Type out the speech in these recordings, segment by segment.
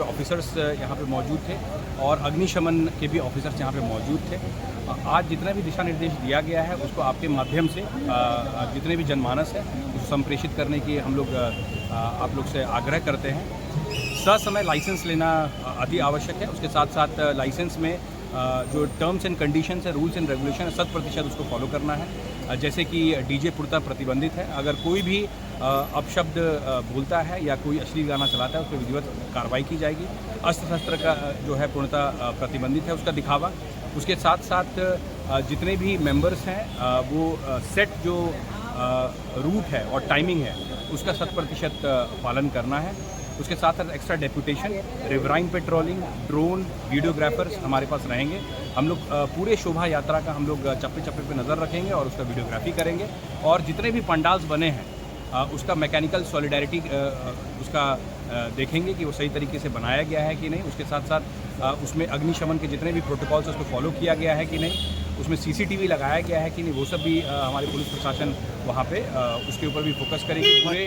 पे ऑफिसर्स यहाँ पे मौजूद थे और अग्निशमन के भी ऑफिसर्स यहाँ पे मौजूद थे। आज जितना भी दिशा निर्देश दिया गया है उसको आपके माध्यम से जितने भी जनमानस है उसको संप्रेषित करने की हम लोग आप लोग से आग्रह करते हैं। ससमय लाइसेंस लेना अति आवश्यक है। उसके साथ साथ लाइसेंस में जो टर्म्स एंड कंडीशंस है, रूल्स एंड रेगुलेशन है, 100% उसको फॉलो करना है। जैसे कि डीजे पूर्णतः प्रतिबंधित है। अगर कोई भी अपशब्द बोलता है या कोई अश्लील गाना चलाता है उस पर विधिवत कार्रवाई की जाएगी। अस्त्र शस्त्र का जो है पूर्णतः प्रतिबंधित है उसका दिखावा। उसके साथ साथ जितने भी मेंबर्स हैं वो सेट जो रूट है और टाइमिंग है उसका 100% पालन करना है। उसके साथ साथ extra deputation, riverine patrolling, drone, videographers हमारे पास रहेंगे। हम लोग पूरे शोभा यात्रा का हम लोग चप्पे चप्पे पे नज़र रखेंगे और उसका वीडियोग्राफी करेंगे। और जितने भी पंडाल्स बने हैं उसका मैकेनिकल सॉलिडारिटी उसका देखेंगे कि वो सही तरीके से बनाया गया है कि नहीं। उसके साथ साथ उसमें अग्निशमन के जितने भी प्रोटोकॉल्स उसको फॉलो किया गया है कि नहीं, उसमें CCTV लगाया गया है कि नहीं, वो सब भी हमारे पुलिस प्रशासन वहाँ पे उसके ऊपर भी फोकस करेगी। पूरे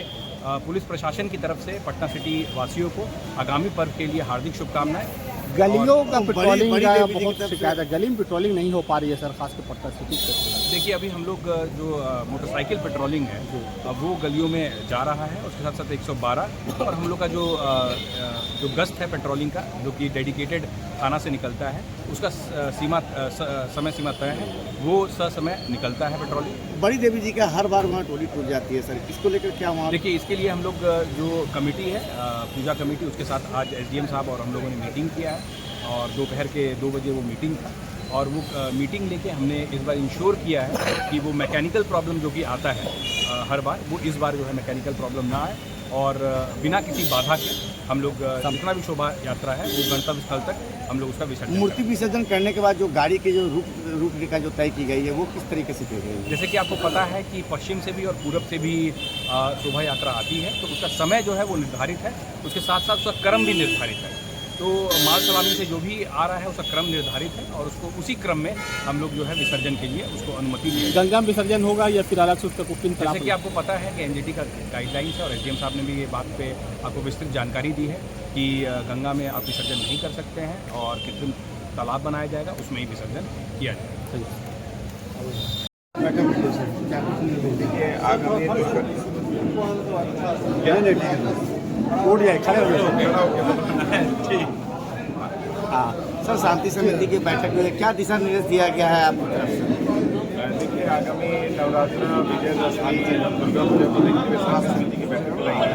पुलिस प्रशासन की तरफ से पटना सिटी वासियों को आगामी पर्व के लिए हार्दिक शुभकामनाएं। गलियों का पेट्रोलिंग का बहुत शिकायत है, गली में पेट्रोलिंग नहीं हो पा रही है सर, खासकर पटना सिटी। देखिए अभी हम लोग जो मोटरसाइकिल पेट्रोलिंग है वो गलियों में जा रहा है। उसके साथ साथ 112 और हम लोग का जो गश्त है पेट्रोलिंग का जो कि डेडिकेटेड थाना से निकलता है उसका समय सीमा तय है, वो ससमय निकलता है पेट्रोलिंग। बड़ी देवी जी का हर बार वहाँ टोली टूट जाती है सर, इसको लेकर क्या वहाँ? देखिए इसके लिए हम लोग जो कमेटी है पूजा कमेटी उसके साथ आज SDM साहब और हम लोगों ने मीटिंग किया है और दोपहर के 2 बजे वो मीटिंग था और वो मीटिंग लेके हमने इस बार इंश्योर किया है कि वो मैकेनिकल प्रॉब्लम जो कि आता है हर बार वो इस बार जो है मैकेनिकल प्रॉब्लम ना आए और बिना किसी बाधा के हम लोग जितना भी शोभा यात्रा है वो गंतव्य स्थल तक हम लोग उसका विसर्जन। मूर्ति विसर्जन करने के बाद जो गाड़ी के जो रूट रेखा जो तय की गई है वो किस तरीके से की गई है? जैसे कि आपको पता है कि पश्चिम से भी और पूरब से भी शोभा यात्रा आती है तो उसका समय जो है वो निर्धारित है। उसके साथ साथ उसका क्रम भी निर्धारित है। तो माल सलामी से जो भी आ रहा है उसका क्रम निर्धारित है और उसको उसी क्रम में हम लोग जो है विसर्जन के लिए उसको अनुमति दी। गंगा में विसर्जन होगा या फिर अलग से उसका कुकिंग? जैसे कि आपको पता है कि NGT का गाइडलाइंस है और SDM साहब ने भी ये बात पे आपको विस्तृत जानकारी दी है कि गंगा में आप विसर्जन नहीं कर सकते हैं और कृत्रिम तालाब बनाया जाएगा उसमें ही विसर्जन किया जाएगा। हाँ सर, शांति समिति की बैठक में क्या दिशा निर्देश दिया गया है आपकी तरफ से? देखिए आगामी नवरात्र, विजयदशमी, दुर्गा पूजा को देखते हुए शांति समिति की बैठक बुलाई है।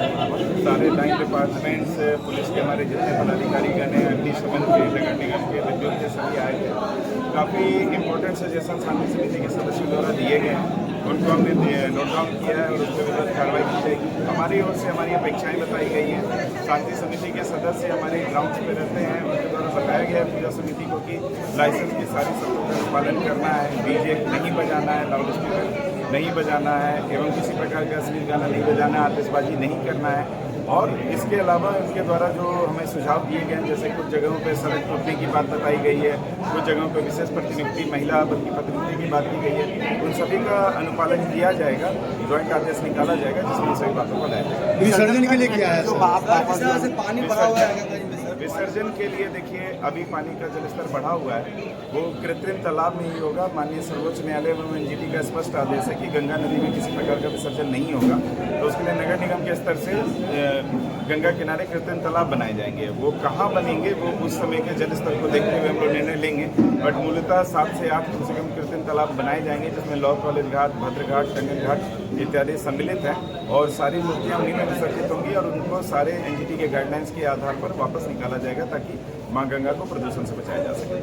सारे लाइन डिपार्टमेंट्स, पुलिस के हमारे जितने पदाधिकारी गण हैं, अग्निशमन के, नगर निगम के, विद्युत के सभी आए थे। काफ़ी इंपॉर्टेंट सजेशन शांति समिति के सदस्यों द्वारा दिए गए हैं, उनको हमने नोट डाउन किया है और उस पर विधिवत कार्रवाई की जाएगी। हमारी ओर से हमारी अपेक्षाएं बताई गई हैं। शांति समिति के सदस्य हमारे ग्राउंड्स पे रहते हैं, उनके द्वारा बताया गया है पूजा समिति को कि लाइसेंस की सारी शर्तों का पालन करना है, DJ नहीं बजाना है, लाउड स्पीकर नहीं बजाना है एवं किसी प्रकार का अश्लील गाना नहीं बजाना है, आतिशबाजी नहीं करना है। और इसके अलावा उनके द्वारा जो हमें सुझाव दिए गए हैं, जैसे कुछ जगहों पे सड़क टूटने की बात बताई गई है, कुछ जगहों पे विशेष प्रतिनियुक्ति महिला बल की प्रतिनियुक्ति की बात की गई है, उन सभी का अनुपालन किया जाएगा। ज्वाइंट आदेश निकाला जाएगा जिसमें सभी बातों को लाया जाएगा। विसर्जन के लिए क्या है? विसर्जन के लिए देखिए अभी पानी का जलस्तर बढ़ा हुआ है, वो कृत्रिम तालाब में ही होगा। माननीय सर्वोच्च न्यायालय एवं NGT का स्पष्ट आदेश है कि गंगा नदी में किसी प्रकार का विसर्जन नहीं होगा। तो उसके लिए नगर निगम के स्तर से गंगा किनारे कृत्रिम तालाब बनाए जाएंगे। वो कहाँ बनेंगे वो उस समय के जलस्तर को देखते हुए हम लोग निर्णय लेंगे, बट मूलतः 7 से 8 कम से कम कृत्रिम तालाब बनाए जाएंगे जिसमें लॉ कॉलेज घाट, भद्र घाट, टंडन घाट इत्यादि सम्मिलित हैं और सारी मूर्तियाँ उन्हीं में विसर्जित होंगी और उनको सारे NGT के गाइडलाइंस के आधार पर वापस निकाला जाएगा ताकि माँ गंगा को प्रदूषण से बचाया जा सके।